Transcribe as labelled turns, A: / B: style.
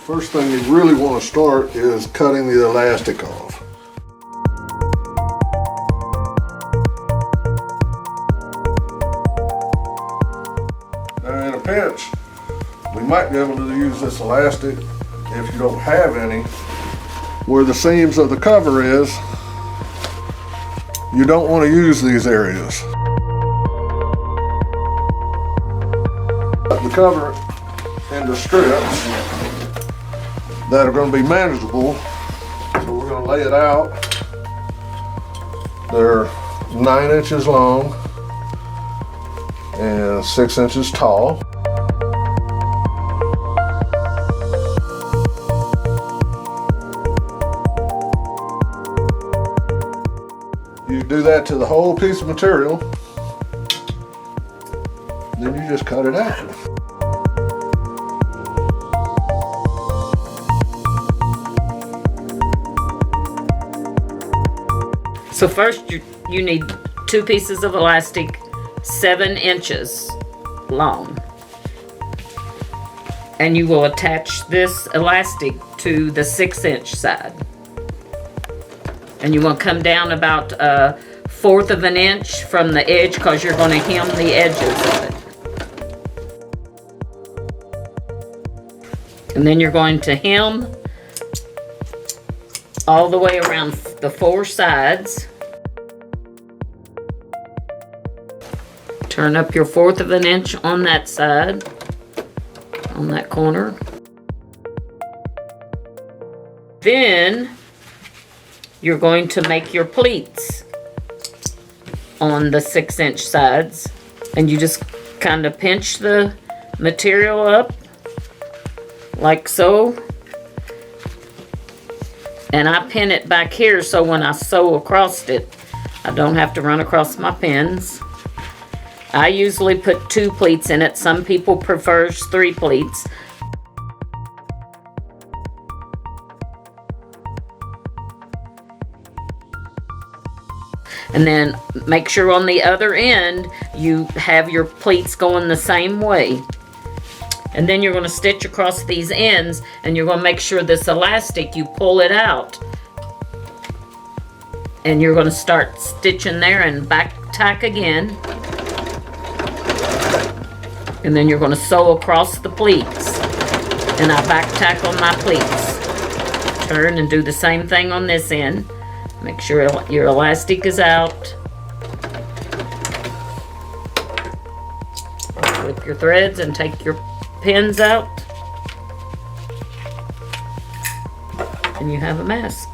A: First thing you really want to start is cutting the elastic off. Now in a pinch, we might be able to use this elastic if you don't have any. Where the seams of the cover is, you don't want to use these areas. Cut the cover into strips that are going to be manageable. So we're going to lay it out. They're 9 inches long and 6 inches tall. You do that to the whole piece of material, then you just cut it out.
B: So first you need 2 pieces of elastic 7 inches long. And you will attach this elastic to the 6-inch side. And you want to come down about 1/4 of an inch from the edge because you're going to hem the edges of it. And then you're going to hem all the way around the 4 sides. Turn up your 1/4 of an inch on that side, on that corner. Then you're going to make your pleats on the 6-inch sides, and you just kind of pinch the material up like so. And I pin it back here so when I sew across it, I don't have to run across my pins. I usually put 2 pleats in it. Some people prefers 3 pleats. And then make sure on the other end you have your pleats going the same way. And then you're going to stitch across these ends, and you're going to make sure this elastic, you pull it out. And you're going to start stitching there and back tack again. And then you're going to sew across the pleats. And I back tack on my pleats. Turn and do the same thing on this end. Make sure your elastic is out. Flip your threads and take your pins out. And you have a mask.